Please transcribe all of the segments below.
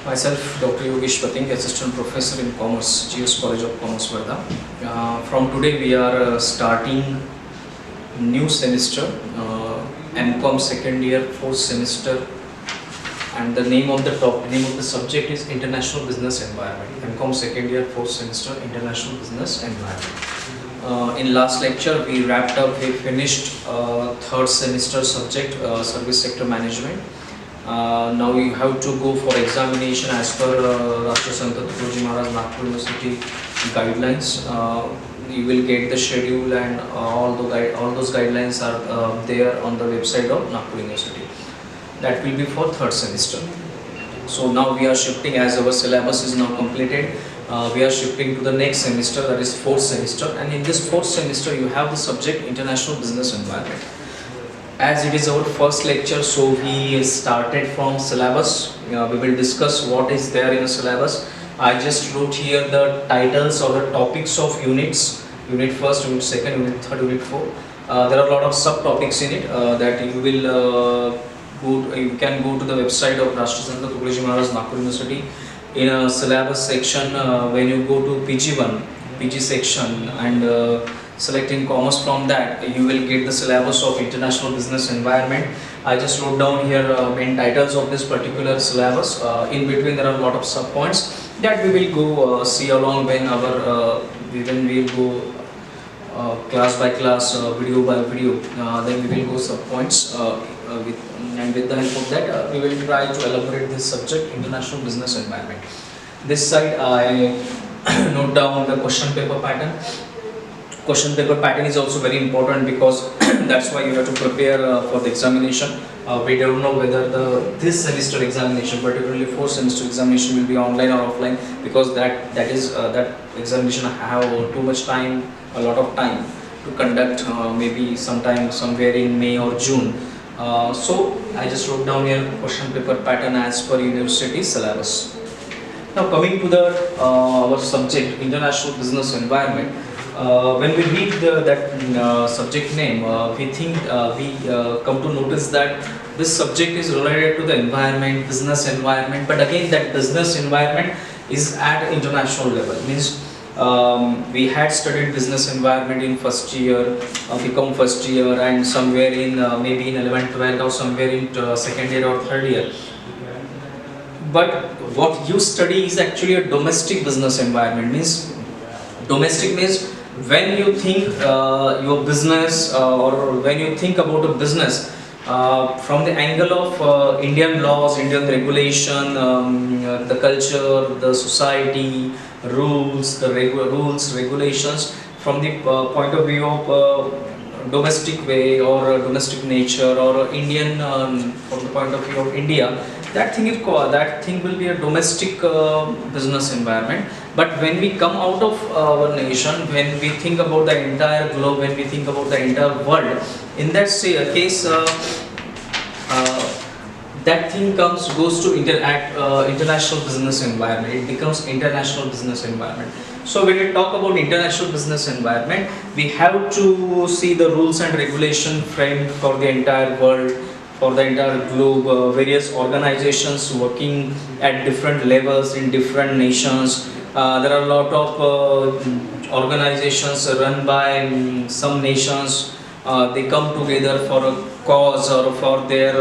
Myself, Dr. Yogesh Pating, Assistant Professor in Commerce, GS College of Commerce, Varda. From today, we are starting new semester, MCOM second year, fourth semester, and the name of the subject is International Business Environment. MCOM second year, fourth semester, International Business Environment. In last lecture, we finished third semester subject, Service Sector Management. Now you have to go for examination as per Untitled Chapter Nagpur University guidelines. You will get the schedule and all those guidelines are there on the website of Nagpur University. That will be for third semester. So now we are shifting, as our syllabus is now completed. We are shifting to the next semester, that is fourth semester, and in this fourth semester you have the subject International Business Environment. As it is our first lecture, so we started from syllabus. We will discuss what is there in the syllabus. I just wrote here the titles or the topics of units. Unit first, unit second, unit third, unit four. There are a lot of subtopics in it that you will you can go to the website of Rashtrasanta Tukaji Maharaj Nagpur University. In a syllabus section, when you go to PG1, PG section, and selecting commerce, from that you will get the syllabus of International Business Environment. I just wrote down here main titles of this particular syllabus. In between there are a lot of sub points that we will go see along when we will go class by class, video by video. Then we will go sub points with the help of that we will try to elaborate this subject, International Business Environment. This side I note down the question paper pattern. Question paper pattern is also very important because that's why you have to prepare for the examination. We don't know whether this semester examination, particularly fourth semester examination, will be online or offline, because that examination have too much time, a lot of time to conduct, maybe sometime somewhere in May or June. So I just wrote down here question paper pattern as per university syllabus. Now coming to our subject International Business Environment. When we read that subject name, we come to notice that this subject is related to the environment, business environment, but again that business environment is at international level. Means we had studied business environment in first year, become first year, and somewhere in maybe in 11th, 12th, or somewhere in second year or third year. But what you study is actually a domestic business environment. Means domestic means when you think your business or when you think about a business from the angle of Indian laws, Indian regulation, the culture, the society, rules, regulations, from the point of view of domestic way or domestic nature, or Indian from the point of view of India, that thing will be a domestic business environment. But when we come out of our nation, when we think about the entire globe, when we think about the entire world, in that case that thing goes to international business environment. It becomes international business environment. So when we talk about international business environment, we have to see the rules and regulation framed for the entire world, for the entire globe, various organizations working at different levels in different nations. There are a lot of organizations run by some nations. They come together for a cause or for their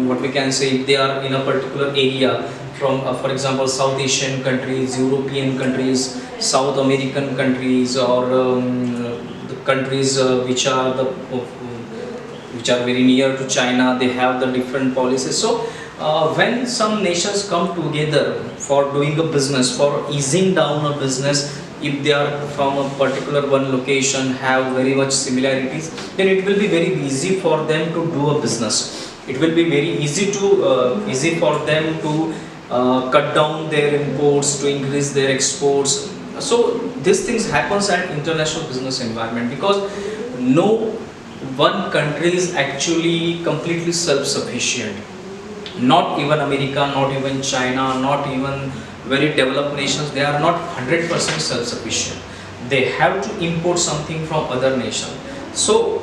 what we can say, if they are in a particular area, from for example South Asian countries, European countries, South American countries, or the countries which are very near to China, they have the different policies. So when some nations come together for doing a business, for easing down a business, if they are from a particular one location, have very much similarities, then it will be very easy for them to do a business. It will be very easy for them to cut down their imports, to increase their exports. So these things happens at international business environment, because no one country is actually completely self-sufficient. Not even America, not even China, not even very developed nations, they are not 100% self-sufficient. They have to import something from other nations. So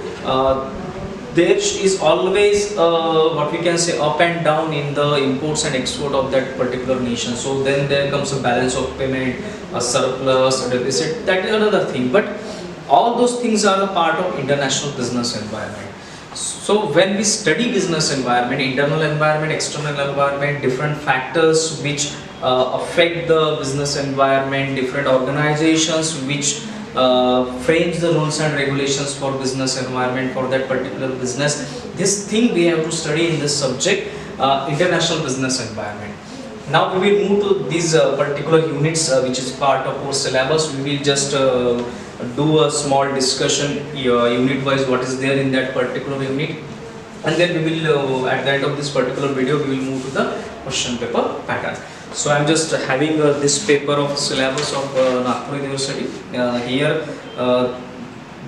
there is always what we can say up and down in the imports and export of that particular nation. So then there comes a balance of payment, a surplus, a deficit. That is another thing. But all those things are a part of international business environment. So when we study business environment, internal environment, external environment, different factors which affect the business environment, different organizations which frames the rules and regulations for business environment for that particular business. This thing we have to study in this subject, international business environment. Now we will move to these particular units which is part of our syllabus. We will just do a small discussion unit wise what is there in that particular unit, and then we will at the end of this particular video we will move to the question paper pattern. So I am just having this paper of syllabus of Nagpur University. Here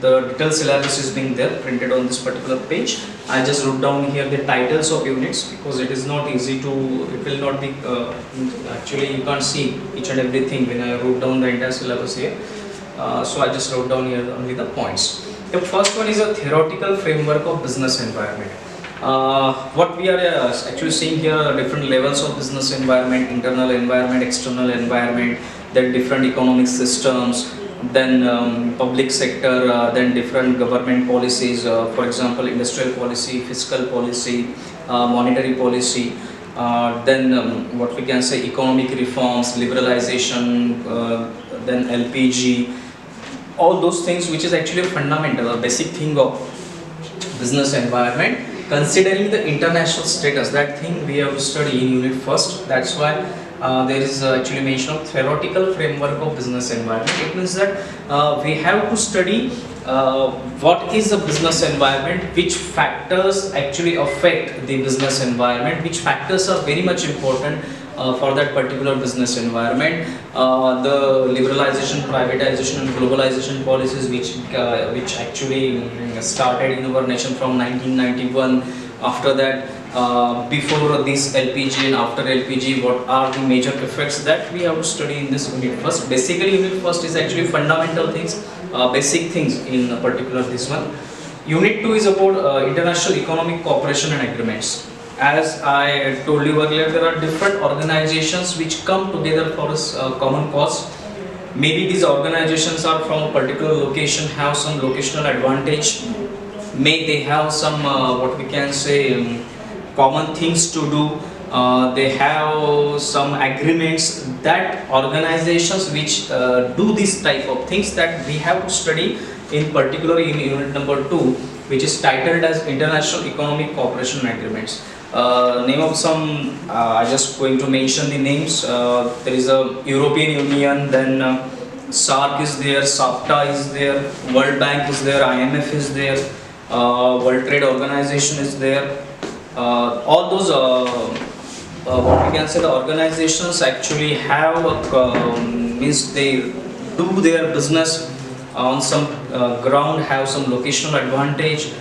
the detailed syllabus is being there printed on this particular page. I just wrote down here the titles of units because it is not easy to, it will not be actually you can't see each and everything when I wrote down the entire syllabus here. So I just wrote down here only the points. The first one is a theoretical framework of business environment. What we are actually seeing here are different levels of business environment, internal environment, external environment, then different economic systems, then public sector, then different government policies, for example industrial policy, fiscal policy, monetary policy, then what we can say economic reforms, liberalization, then LPG, all those things which is actually fundamental or basic thing of business environment. Considering the international status, that thing we have to study in unit first. That's why there is actually mention of theoretical framework of business environment. It means that we have to study what is the business environment, which factors actually affect the business environment, which factors are very much important for that particular business environment. The liberalization, privatization and globalization policies which actually started in our nation from 1991. After that, before this LPG and after LPG, what are the major effects that we have to study in this unit first. Basically unit first is actually fundamental things, basic things in particular this one. Unit 2 is about international economic cooperation and agreements. As I told you earlier, there are different organizations which come together for a common cause. Maybe these organizations are from a particular location, have some locational advantage. May they have some what we can say common things to do. They have some agreements, that organizations which do this type of things that we have to study in particular in unit number 2, which is titled as International Economic Cooperation Agreements. Name of some, I just going to mention the names. There is a European Union, then SAARC is there, SAFTA is there, World Bank is there, IMF is there, World Trade Organization is there. All those what we can say the organizations actually have means they do their business on some ground, have some locational advantage.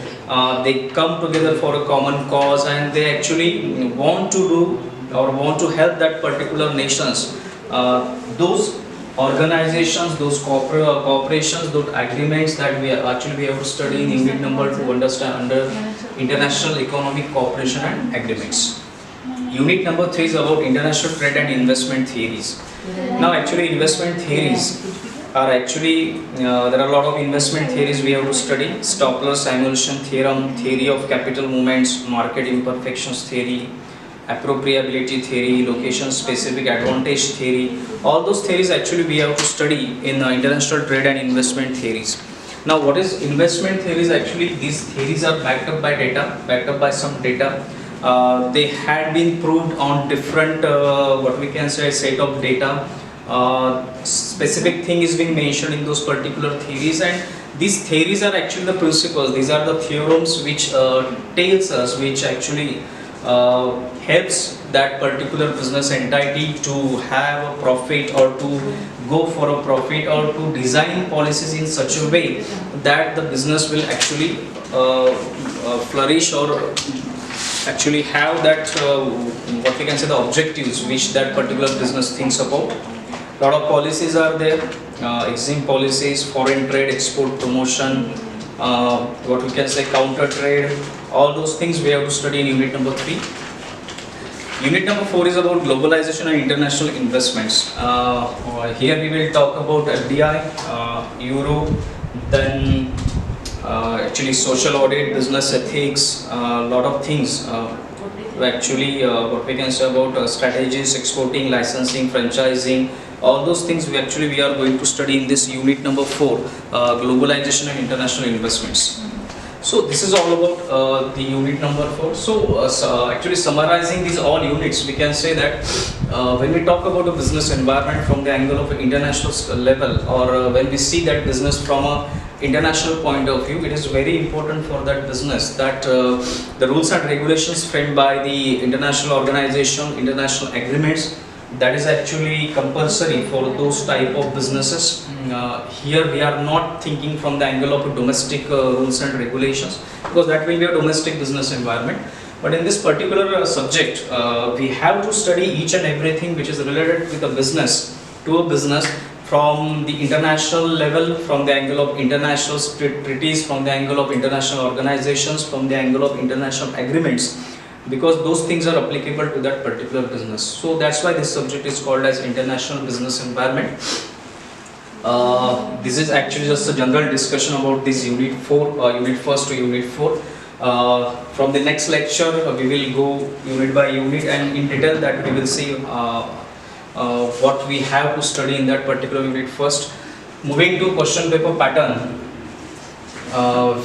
They come together for a common cause and they actually want to do or want to help that particular nations. Those organizations, those corporations, those agreements that we have to study in unit number 2 understand under international economic cooperation and agreements. Unit number 3 is about international trade and investment theories. Now actually investment theories are actually, there are a lot of investment theories we have to study. Stop-loss-simulation theorem, theory of capital movements, market imperfections theory, appropriability theory, location-specific advantage theory. All those theories actually we have to study in international trade and investment theories. Now what is investment theories? Actually these theories are backed up by data, backed up by some data. They had been proved on different what we can say set of data. Specific thing is being mentioned in those particular theories, and these theories are actually the principles. These are the theorems which tells us, which actually helps that particular business entity to have a profit or to go for a profit or to design policies in such a way that the business will actually flourish or actually have that what we can say the objectives which that particular business thinks about. Lot of policies are there, exim policies, foreign trade, export promotion, what we can say counter trade, all those things we have to study in unit number 3. Unit number 4 is about globalization and international investments. Here we will talk about FDI, Euro, then actually social audit, business ethics, lot of things. Actually, what we can say about strategies, exporting, licensing, franchising, all those things we are going to study in this unit number 4, globalization and international investments. So this is all about the unit number 4. So actually summarizing these all units, we can say that when we talk about a business environment from the angle of international level, or when we see that business from a international point of view, it is very important for that business that the rules and regulations framed by the international organization, international agreements, that is actually compulsory for those type of businesses. Here we are not thinking from the angle of domestic rules and regulations, because that will be a domestic business environment. But in this particular subject, we have to study each and everything which is related with a business to a business from the international level, from the angle of international treaties, from the angle of international organizations, from the angle of international agreements, because those things are applicable to that particular business. So that's why this subject is called as international business environment. This is actually just a general discussion about this unit 4, unit 1st to unit 4. From the next lecture, we will go unit by unit, and in detail that we will see what we have to study in that particular unit first. Moving to question paper pattern,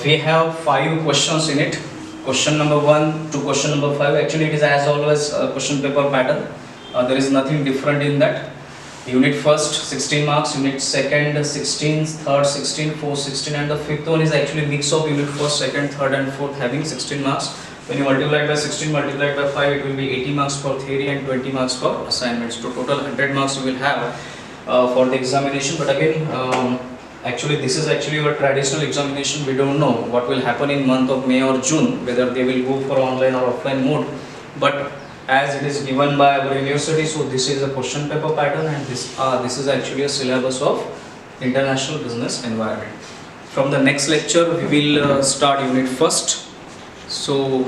we have 5 questions in it. Question number 1 to question number 5. Actually, it is as always a question paper pattern. There is nothing different in that. Unit 1st 16 marks, unit 2nd 16, 3rd 16, 4th 16, and the 5th one is actually mix of unit 1st, 2nd, 3rd and 4th having 16 marks. When you multiply by 16 multiplied by 5, it will be 80 marks for theory and 20 marks for assignments. So total 100 marks you will have for the examination. But again, actually this is actually a traditional examination. We don't know what will happen in month of May or June, whether they will go for online or offline mode. But as it is given by our university, so this is a question paper pattern, and this is actually a syllabus of international business environment. From the next lecture, we will start unit 1st. So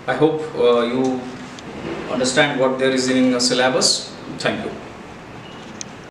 I hope you understand what there is in a syllabus. Thank you.